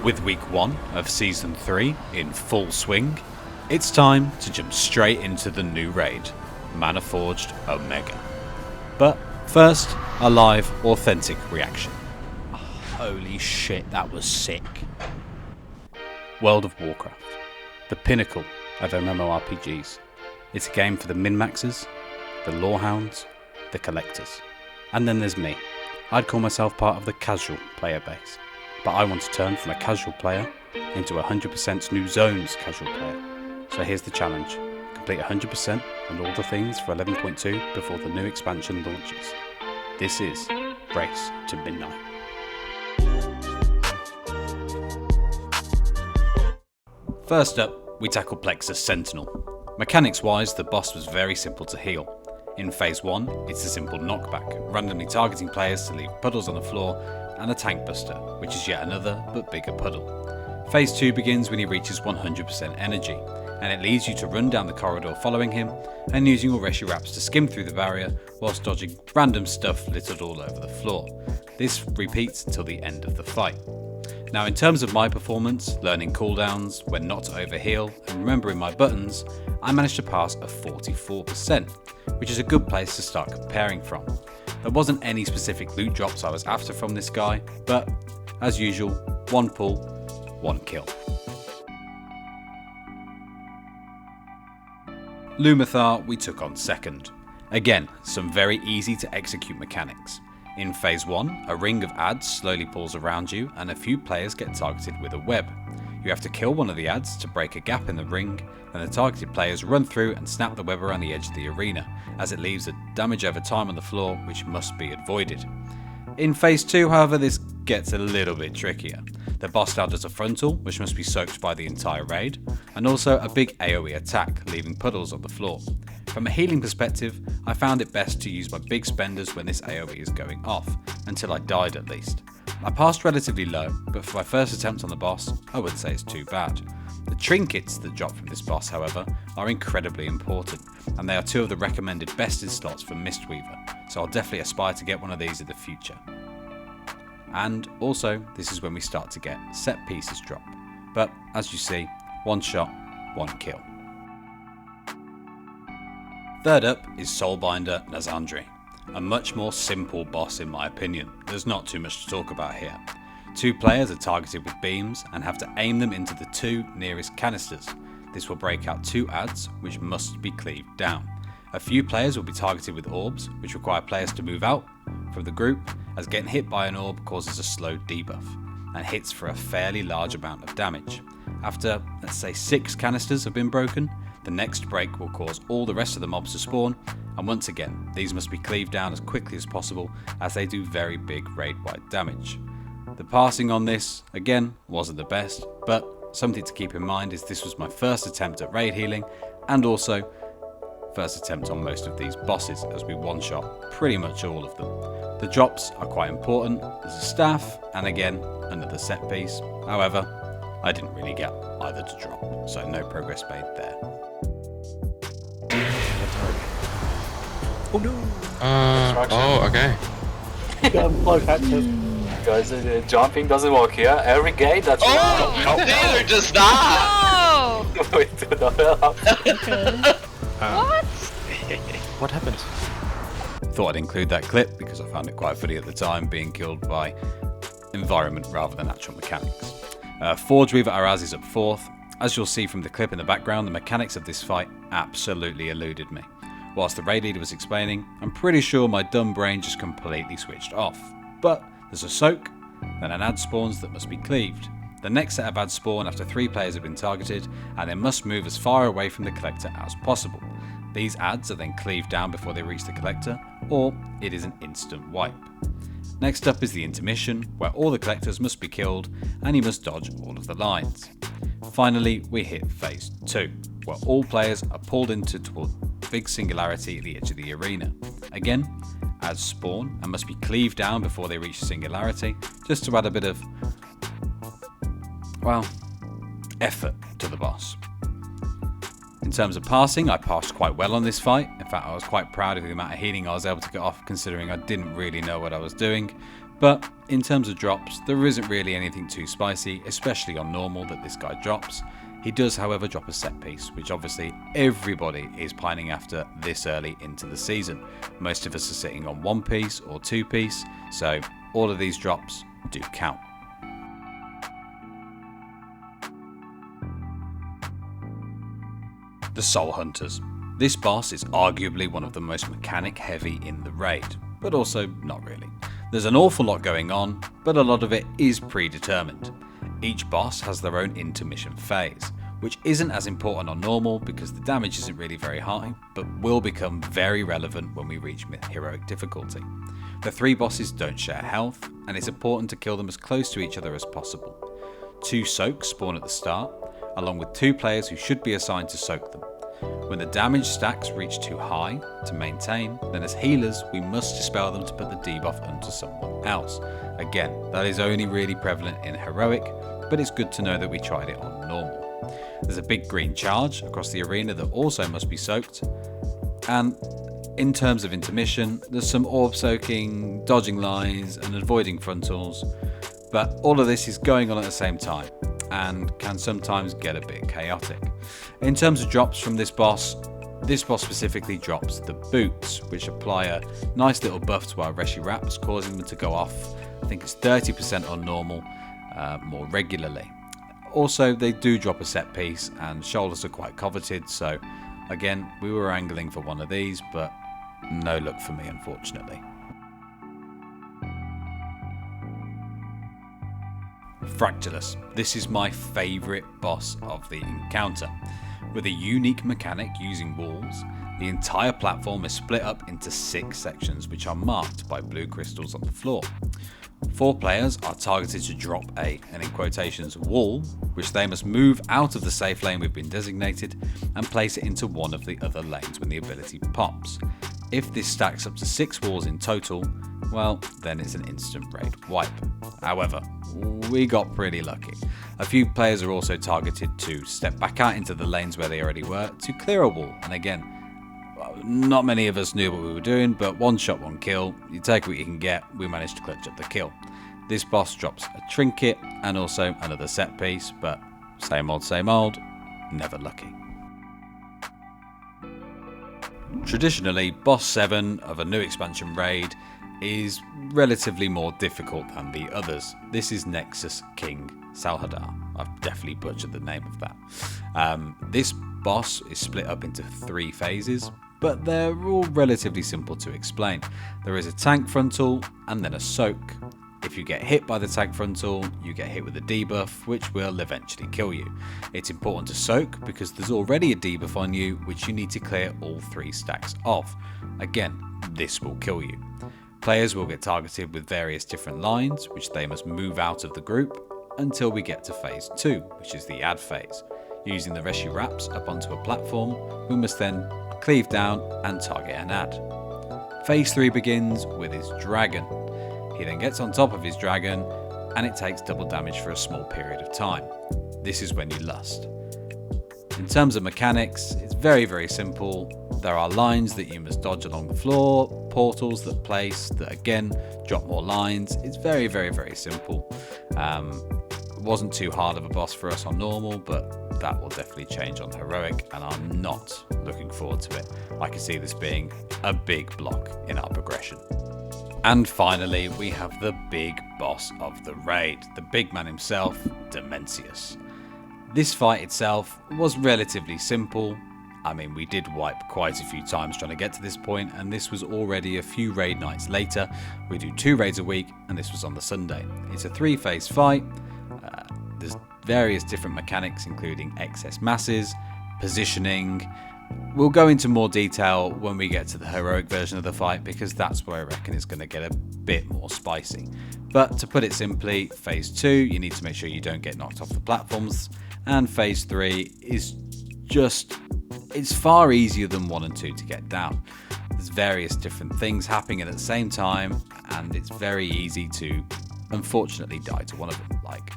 With week 1 of season 3 in full swing, it's time to jump straight into the new raid, Manaforge Omega. But first, a live, authentic reaction. Holy shit, that was sick. World of Warcraft, the pinnacle of MMORPGs. It's a game for the min-maxers, the lorehounds, the collectors. And then there's me. I'd call myself part of the casual player base. But I want to turn from a casual player into a 100% new zones casual player. So here's the challenge. Complete 100% and all the things for 11.2 before the new expansion launches. This is Race to Midnight. First up, we tackle Plexus Sentinel. Mechanics wise, the boss was very simple to heal. In phase 1, it's a simple knockback, randomly targeting players to leave puddles on the floor, and a tank buster, which is yet another but bigger puddle. Phase 2 begins when he reaches 100% energy, and it leads you to run down the corridor following him and using your Reshiwraps to skim through the barrier whilst dodging random stuff littered all over the floor. This repeats until the end of the fight. Now in terms of my performance, learning cooldowns, when not to overheal and remembering my buttons, I managed to pass a 44%, which is a good place to start comparing from. There wasn't any specific loot drops I was after from this guy, but as usual, one pull, one kill. Lumathar we took on second. Again, some very easy to execute mechanics. In phase 1, a ring of ads slowly pulls around you and a few players get targeted with a web. You have to kill one of the ads to break a gap in the ring, and the targeted players run through and snap the web around the edge of the arena, as it leaves a damage over time on the floor which must be avoided. In phase 2, however, this gets a little bit trickier. The boss now does a frontal, which must be soaked by the entire raid, and also a big AoE attack, leaving puddles on the floor. From a healing perspective, I found it best to use my big spenders when this AoE is going off, until I died at least. I passed relatively low, but for my first attempt on the boss, I wouldn't say it's too bad. The trinkets that drop from this boss, however, are incredibly important, and they are 2 of the recommended bested slots for Mistweaver, so I'll definitely aspire to get one of these in the future. And also, this is when we start to get set pieces drop, but as you see, one shot, one kill. Third up is Soulbinder Nazandri, a much more simple boss in my opinion. There's not too much to talk about here. 2 players are targeted with beams and have to aim them into the 2 nearest canisters. This will break out 2 ads which must be cleaved down. A few players will be targeted with orbs, which require players to move out from the group, as getting hit by an orb causes a slow debuff and hits for a fairly large amount of damage. After, let's say, 6 canisters have been broken, the next break will cause all the rest of the mobs to spawn, and once again, these must be cleaved down as quickly as possible as they do very big raid-wide damage. The passing on this, again, wasn't the best, but something to keep in mind is this was my first attempt at raid healing, and also first attempt on most of these bosses as we one-shot pretty much all of them. The drops are quite important. There's a staff, and again, another set piece. However, I didn't really get either to drop, so no progress made there. Oh no! Oh, okay. Guys, jumping doesn't work here. Every gate that's Neither does not! Wait, no, What? What happened? Thought I'd include that clip because I found it quite funny at the time, being killed by environment rather than actual mechanics. Forge Weaver Araz is up 4th. As you'll see from the clip in the background, the mechanics of this fight absolutely eluded me. Whilst the raid leader was explaining, I'm pretty sure my dumb brain just completely switched off. But there's a soak, then an ad spawns that must be cleaved. The next set of ads spawn after 3 players have been targeted, and they must move as far away from the collector as possible. These ads are then cleaved down before they reach the collector, or it is an instant wipe. Next up is the intermission, where all the collectors must be killed, and you must dodge all of the lines. Finally, we hit phase 2, where all players are pulled into toward big singularity at the edge of the arena. Again, ads spawn and must be cleaved down before they reach singularity, just to add a bit of, well, effort to the boss. In terms of passing, I passed quite well on this fight. In fact, I was quite proud of the amount of healing I was able to get off, considering I didn't really know what I was doing. But In terms of drops, there isn't really anything too spicy, especially on normal, that this guy drops. He does, however, drop a set piece, which obviously everybody is pining after this early into the season. Most of us are sitting on 1 piece or 2 piece, so all of these drops do count. The Soul Hunters. This boss is arguably one of the most mechanic heavy in the raid, but also not really. There's an awful lot going on, but a lot of it is predetermined. Each boss has their own intermission phase, which isn't as important on normal because the damage isn't really very high, but will become very relevant when we reach heroic difficulty. The 3 bosses don't share health, and it's important to kill them as close to each other as possible. 2 soaks spawn at the start, along with 2 players who should be assigned to soak them. When the damage stacks reach too high to maintain, then as healers we must dispel them to put the debuff onto someone else. Again, that is only really prevalent in heroic, but it's good to know that we tried it on normal. There's a big green charge across the arena that also must be soaked, and in terms of intermission, there's some orb soaking, dodging lines and avoiding frontals, but all of this is going on at the same time and can sometimes get a bit chaotic. In terms of drops from this boss specifically drops the boots, which apply a nice little buff to our Reshi wraps, causing them to go off, I think it's 30% on normal, more regularly. Also, they do drop a set piece, and shoulders are quite coveted, so again, we were angling for one of these, but no luck for me, unfortunately. Fractalus. This is my favourite boss of the encounter. With a unique mechanic using walls, the entire platform is split up into 6 sections which are marked by blue crystals on the floor. 4 players are targeted to drop and in quotations, wall, which they must move out of the safe lane we've been designated and place it into one of the other lanes when the ability pops. If this stacks up to 6 walls in total, well, then it's an instant raid wipe. However, we got pretty lucky. A few players are also targeted to step back out into the lanes where they already were to clear a wall, and again, not many of us knew what we were doing, but 1 shot, 1 kill, you take what you can get, we managed to clutch up the kill. This boss drops a trinket and also another set piece, but same old, never lucky. Traditionally, boss 7 of a new expansion raid is relatively more difficult than the others. This is Nexus King Salhadar. I've definitely butchered the name of that. This boss is split up into 3 phases, but they're all relatively simple to explain. There is a tank frontal and then a soak. If you get hit by the tank frontal, you get hit with a debuff, which will eventually kill you. It's important to soak because there's already a debuff on you, which you need to clear all 3 stacks of. Again, this will kill you. Players will get targeted with various different lines, which they must move out of the group until we get to phase 2, which is the add phase. Using the Reshi wraps up onto a platform, we must then cleave down and target an add. Phase 3 begins with his dragon. He then gets on top of his dragon and it takes double damage for a small period of time. This is when you lust. In terms of mechanics, it's very simple. There are lines that you must dodge along the floor, portals that place that again drop more lines. It's very simple. It wasn't too hard of a boss for us on normal, but that will definitely change on heroic, and I'm not looking forward to it. I can see this being a big block in our progression. And finally, we have the big boss of the raid, the big man himself, Dimensius. This fight itself was relatively simple. I mean, we did wipe quite a few times trying to get to this point, and this was already a few raid nights later. We do 2 raids a week, and this was on the Sunday. It's a 3-phase fight. There's various different mechanics, including excess masses, positioning. We'll go into more detail when we get to the heroic version of the fight, because that's where I reckon it's going to get a bit more spicy. But to put it simply, phase 2, you need to make sure you don't get knocked off the platforms, and phase 3 is it's far easier than 1 and 2 to get down. There's various different things happening at the same time, and it's very easy to unfortunately die to one of them, like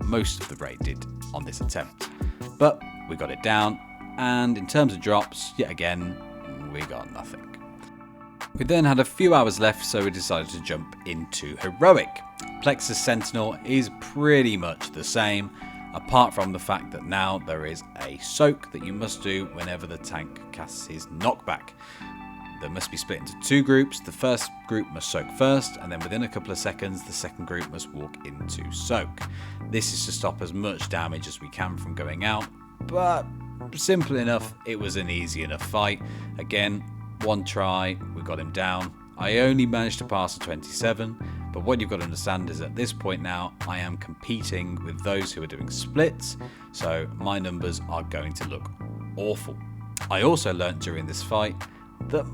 most of the raid did on this attempt. But we got it down, and in terms of drops, yet again, we got nothing. We then had a few hours left, so we decided to jump into heroic. Plexus Sentinel is pretty much the same, apart from the fact that now there is a soak that you must do whenever the tank casts his knockback. They must be split into two groups. The first group must soak first, and then within a couple of seconds the second group must walk into soak. This is to stop as much damage as we can from going out, but simple enough. It was an easy enough fight. Again, one try, we got him down. I only managed to pass a 27, but what you've got to understand is at this point now I am competing with those who are doing splits, so my numbers are going to look awful. I also learnt during this fight that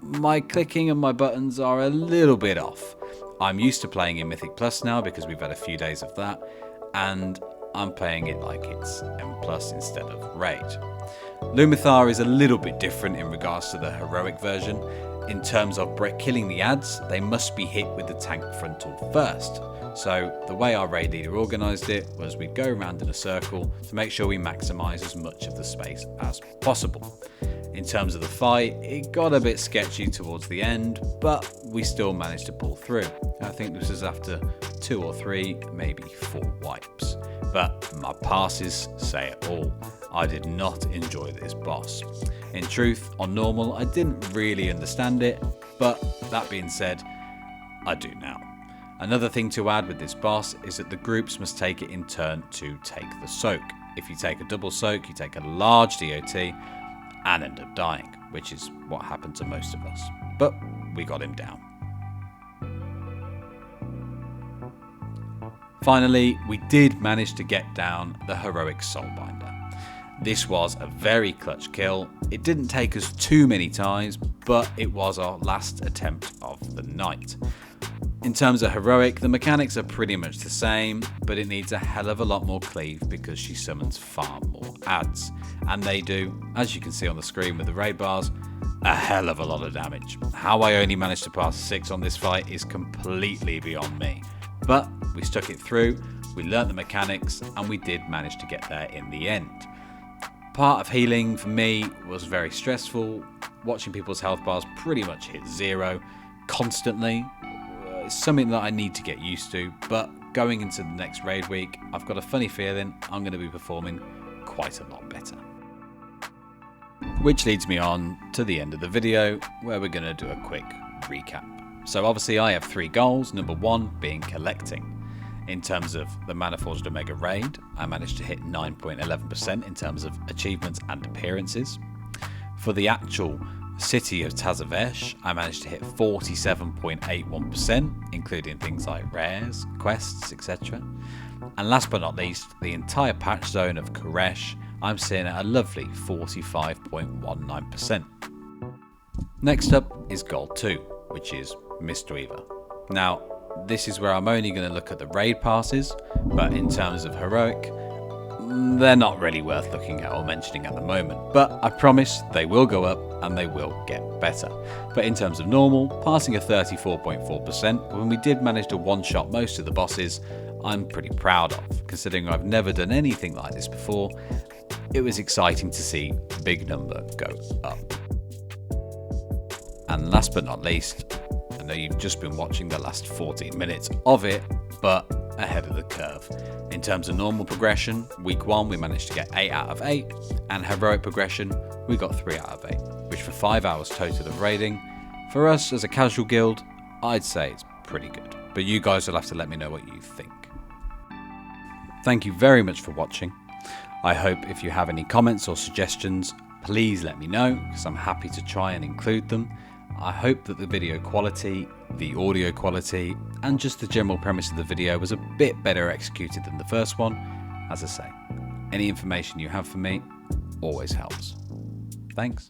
my clicking and my buttons are a little bit off. I'm used to playing in Mythic Plus now because we've had a few days of that, and I'm playing it like it's M+ instead of Raid. Lumithar is a little bit different in regards to the heroic version. In terms of killing the adds, they must be hit with the tank frontal first. So the way our raid leader organised it was we'd go around in a circle to make sure we maximise as much of the space as possible. In terms of the fight, it got a bit sketchy towards the end, but we still managed to pull through. I think this was after 2 or 3, maybe 4 wipes. But my passes say it all. I did not enjoy this boss. In truth, on normal, I didn't really understand it, but that being said, I do now. Another thing to add with this boss is that the groups must take it in turn to take the soak. If you take a double soak, you take a large DOT and end up dying, which is what happened to most of us. But we got him down. Finally, we did manage to get down the heroic Soulbinder. This was a very clutch kill. It didn't take us too many times, but it was our last attempt of the night. In terms of heroic, the mechanics are pretty much the same, but it needs a hell of a lot more cleave because she summons far more adds. And they do, as you can see on the screen with the raid bars, a hell of a lot of damage. How I only managed to pass 6 on this fight is completely beyond me. But we stuck it through, we learnt the mechanics, and we did manage to get there in the end. Part of healing for me was very stressful. Watching people's health bars pretty much hit 0 constantly. It's something that I need to get used to, but going into the next raid week, I've got a funny feeling I'm going to be performing quite a lot better. Which leads me on to the end of the video, where we're going to do a quick recap. So obviously I have 3 goals, number 1 being collecting. In terms of the Manaforge Omega raid, I managed to hit 9.11% in terms of achievements and appearances. For the actual city of Tazavesh, I managed to hit 47.81%, including things like rares, quests, etc. And last but not least, the entire patch zone of Koresh, I'm sitting at a lovely 45.19%. Next up is goal 2, which is Mistweaver. Now, this is where I'm only going to look at the raid passes, but in terms of heroic, they're not really worth looking at or mentioning at the moment, but I promise they will go up and they will get better. But in terms of normal, passing a 34.4%, when we did manage to one-shot most of the bosses, I'm pretty proud of, considering I've never done anything like this before. It was exciting to see the big number go up. And last but not least, I know you've just been watching the last 14 minutes of it, but ahead of the curve. In terms of normal progression, week 1 we managed to get 8 out of 8, and heroic progression we got 3 out of 8, which for 5 hours total of raiding, for us as a casual guild, I'd say it's pretty good. But you guys will have to let me know what you think. Thank you very much for watching. I hope if you have any comments or suggestions, please let me know, because I'm happy to try and include them. I hope that the video quality, the audio quality, and just the general premise of the video was a bit better executed than the first one. As I say, any information you have for me always helps. Thanks.